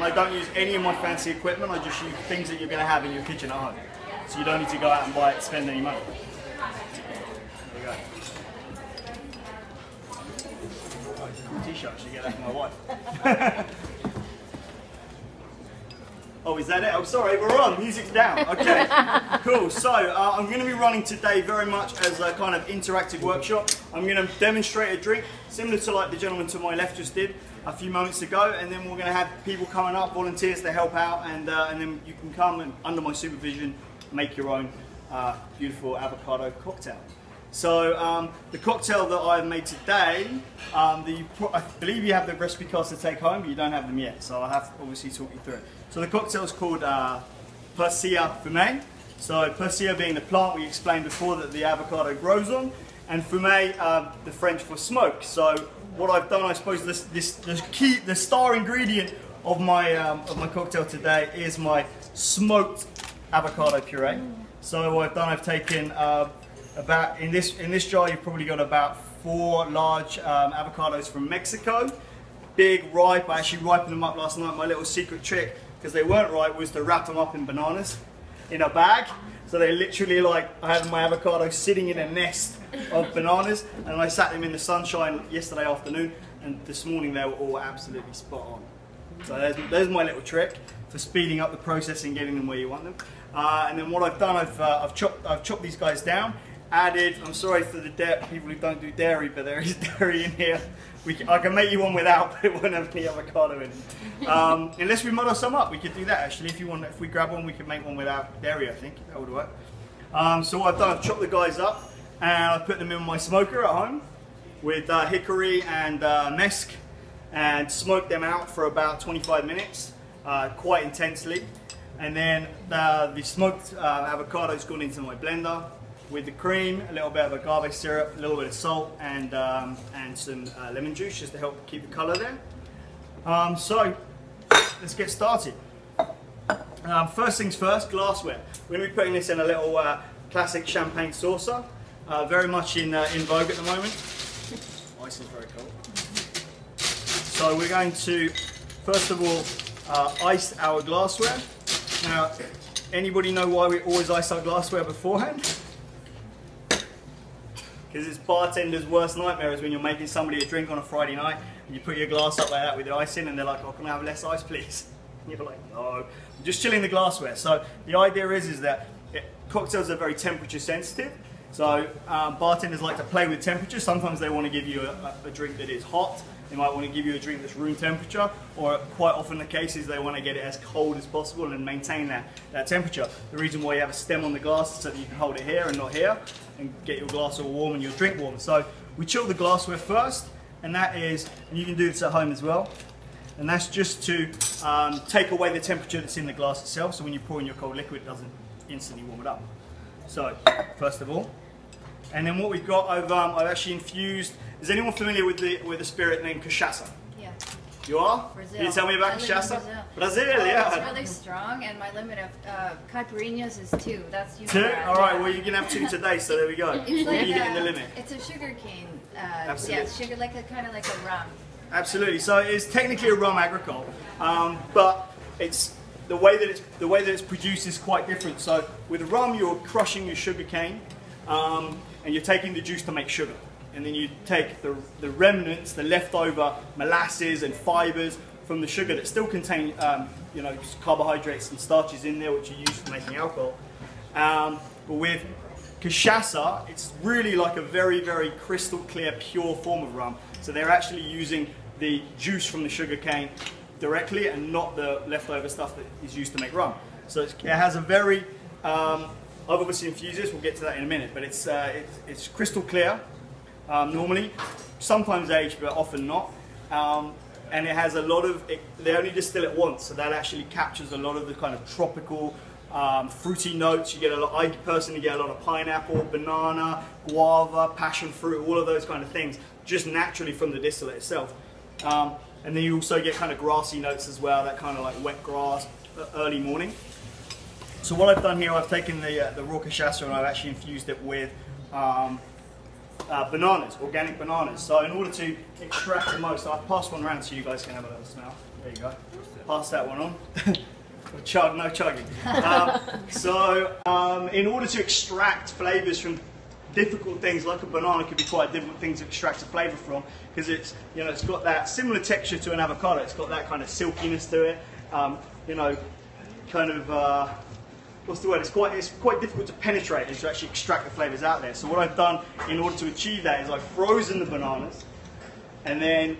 I don't use any of my fancy equipment. I just use things that you're going to have in your kitchen at home. So you don't need to go out and buy it, spend any money. There we go. Oh, it's a cool t-shirt. I should get that for my wife. Oh, is that it? I'm sorry, we're on. Music's down. Okay, cool. So I'm going to be running today very much as a kind of interactive workshop. I'm going to demonstrate a drink similar to like the gentleman to my left just did a few moments ago, and then we're going to have people coming up, volunteers to help out, and then you can come and under my supervision make your own beautiful avocado cocktail. So the cocktail that I've made today, I believe you have the recipe cards to take home, but you don't have them yet, so I'll have to obviously talk you through it. So the cocktail is called Persea Fumée. So Persea being the plant we explained before that the avocado grows on, and Fumée the French for smoke. So what I've done, I suppose, the star ingredient of my cocktail today is my smoked avocado puree. So what I've done, I've taken about in this jar you've probably got about 4 large avocados from Mexico, big, ripe. I actually ripened them up last night. My little secret trick, because they weren't ripe, was to wrap them up in bananas in a bag. So they literally, like, I had my avocado sitting in a nest of bananas, and I sat them in the sunshine yesterday afternoon, and this morning they were all absolutely spot on. So there's my little trick for speeding up the process and getting them where you want them. And then what I've done, I've chopped these guys down. Added, I'm sorry for the people who don't do dairy, but there is dairy in here. I can make you one without, but it won't have any avocado in it. Unless we muddle some up, we could do that actually. If we grab one, we could make one without dairy, I think. That would work. So what I've done, I've chopped the guys up, and I've put them in my smoker at home with hickory and mesc, and smoked them out for about 25 minutes, quite intensely. And then the smoked avocado's gone into my blender with the cream, a little bit of agave syrup, a little bit of salt, and some lemon juice just to help keep the colour there. So let's get started. First things first, glassware. We're going to be putting this in a little classic champagne saucer, very much in vogue at the moment. Ice is very cold. So we're going to, first of all, ice our glassware. Now, anybody know why we always ice our glassware beforehand? Because it's bartender's worst nightmare is when you're making somebody a drink on a Friday night and you put your glass up like that with the ice in, and they're like, oh, can I have less ice please? And you're like, no. I'm just chilling the glassware. So the idea is that cocktails are very temperature sensitive. So bartenders like to play with temperature. Sometimes they want to give you a drink that is hot. They might want to give you a drink that's room temperature, or quite often the case is they want to get it as cold as possible and maintain that temperature. The reason why you have a stem on the glass is so that you can hold it here and not here, and get your glass all warm and your drink warm. So we chill the glassware first, and that is, and you can do this at home as well, and that's just to take away the temperature that's in the glass itself, so when you pour in your cold liquid it doesn't instantly warm it up. So first of all, and then what we've got, I've actually infused. Is anyone familiar with the spirit named cachaça? Yeah. You are? Brazil. Can you tell me about cachaça? Brazil, yeah. It's really strong, and my limit of caipirinhas is 2. That's you. 2? All right. Well, you can have 2 today. So there we go. It's what like are you getting the limit? It's a sugar cane. Absolutely. Yeah, sugar, kind of like a rum. Absolutely. So it's technically a rum agricole, but it's the way that it's produced is quite different. So with rum, you're crushing your sugar cane, and you're taking the juice to make sugar. And then you take the remnants, the leftover molasses and fibers from the sugar that still contain, you know, carbohydrates and starches in there, which are used for making alcohol. But with cachaça, it's really like a very, very crystal clear, pure form of rum. So they're actually using the juice from the sugar cane directly, and not the leftover stuff that is used to make rum. So it has a very, I've obviously infused this. We'll get to that in a minute. But it's crystal clear. Normally, sometimes aged, but often not. And it has a lot of, they only distill it once, so that actually captures a lot of the kind of tropical, fruity notes. You get a lot, I personally get a lot of pineapple, banana, guava, passion fruit, all of those kind of things, just naturally from the distillate itself. And then you also get kind of grassy notes as well, that kind of like wet grass, early morning. So what I've done here, I've taken the raw cachaça and I've actually infused it with bananas, organic bananas. So in order to extract the most, I've passed one around so you guys can have a little smell. There you go. pass that one on. No chugging. In order to extract flavors from difficult things like a banana, could be quite a difficult thing to extract a flavor from, because it's, you know, it's got that similar texture to an avocado. It's got that kind of silkiness to it. You know, kind of what's the word? It's quite difficult to penetrate and to actually extract the flavors out there. So what I've done in order to achieve that is I've frozen the bananas and then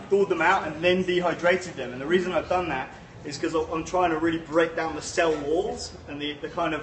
thawed them out and then dehydrated them. And the reason I've done that is because I'm trying to really break down the cell walls and the kind of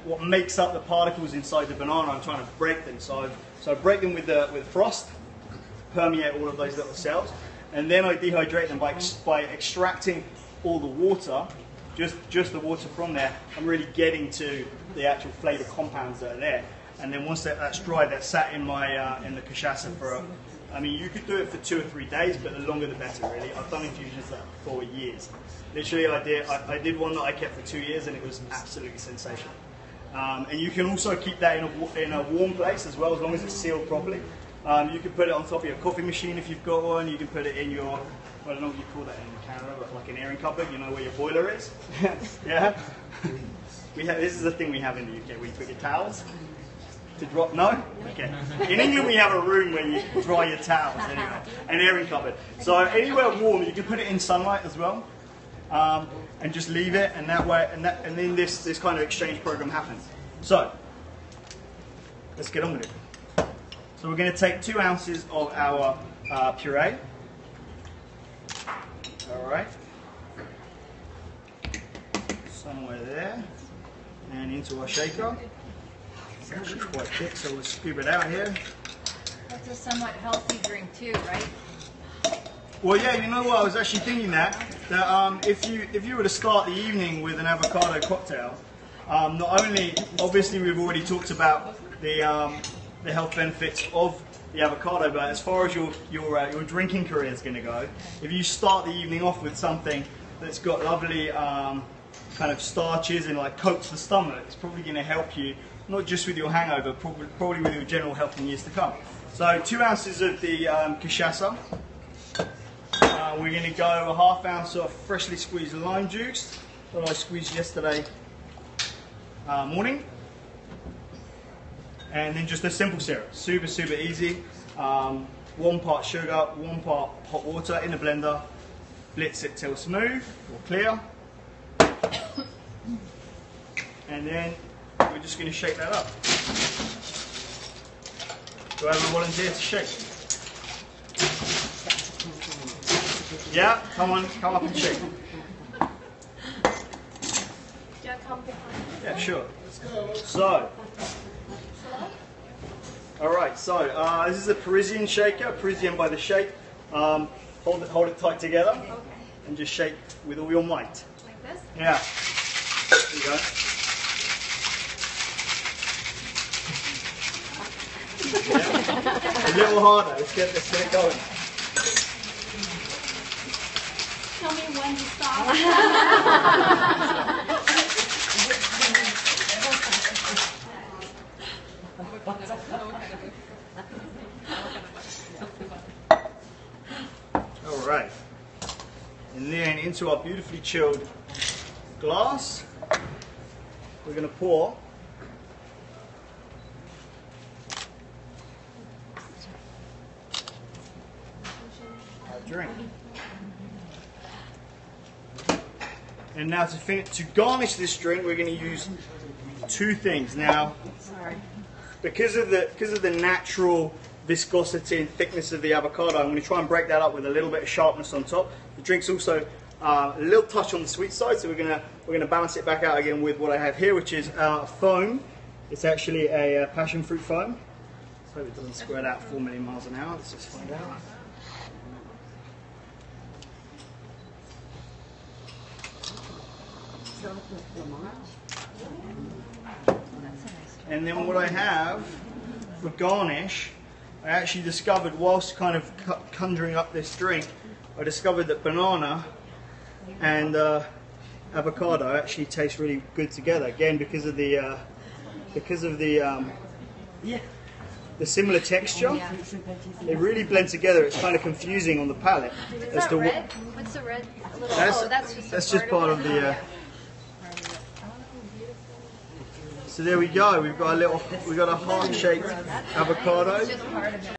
what makes up the particles inside the banana. I'm trying to break them. So I break them with frost, permeate all of those little cells, and then I dehydrate them by extracting all the water, just the water from there. I'm really getting to the actual flavor compounds that are there. And then once that's dry, that's sat in my in the cachaça for I mean, you could do it for 2 or 3 days, but the longer the better, really. I've done infusions like for years. Literally, I did one that I kept for 2 years, and it was absolutely sensational. And you can also keep that in a warm place as well, as long as it's sealed properly. You can put it on top of your coffee machine if you've got one. You can put it in your, I don't know what you call that in Canada, but like an airing cupboard, you know, where your boiler is. Yeah? This is the thing we have in the UK, where you put your towels. To drop? No? Okay. In England we have a room where you dry your towels anyway, an airing cupboard. So anywhere warm, you can put it in sunlight as well, and just leave it, and that way, and then this kind of exchange program happens. So let's get on with it. So we're going to take 2 ounces of our puree. All right. Somewhere there, and into our shaker. It's actually quite thick, so we'll scoop it out here. That's a somewhat healthy drink too, right? Well, yeah, you know what? I was actually thinking that if you were to start the evening with an avocado cocktail, not only obviously we've already talked about the health benefits of the avocado, but as far as your drinking career is going to go, if you start the evening off with something that's got lovely kind of starches and like coats the stomach, it's probably going to help you. Not just with your hangover, probably with your general health in years to come. So 2 ounces of the cachaça. We're going to go a ½ ounce of freshly squeezed lime juice that I squeezed yesterday morning. And then just a simple syrup, super easy. 1 part sugar, 1 part hot water in the blender. Blitz it till smooth or clear. And then we're just going to shake that up. Do I have a volunteer to shake? Yeah, come up and shake. Yeah, sure. So, alright, so this is a Parisian shaker, Parisian by the shape. Hold it tight together and just shake with all your might. Like this? Yeah. There you go. Yeah. A little harder. Let's get it going. Tell me when to stop. All right. And then into our beautifully chilled glass, we're going to pour drink. And now to garnish this drink, we're going to use 2 things. Now, because of the natural viscosity and thickness of the avocado, I'm going to try and break that up with a little bit of sharpness on top. The drink's also a little touch on the sweet side, so we're going to balance it back out again with what I have here, which is foam. It's actually a passion fruit foam. Let's hope it doesn't squirt out 4 million miles an hour. Let's just find out. And then what I have for garnish, I actually discovered whilst kind of conjuring up this drink, I discovered that banana and avocado actually taste really good together. Again, because of the the similar texture. They really blend together. It's kind of confusing on the palate as to what. What's the red? A little, That's just part of the. So there we go. We've got a heart-shaped avocado. It's just part of it.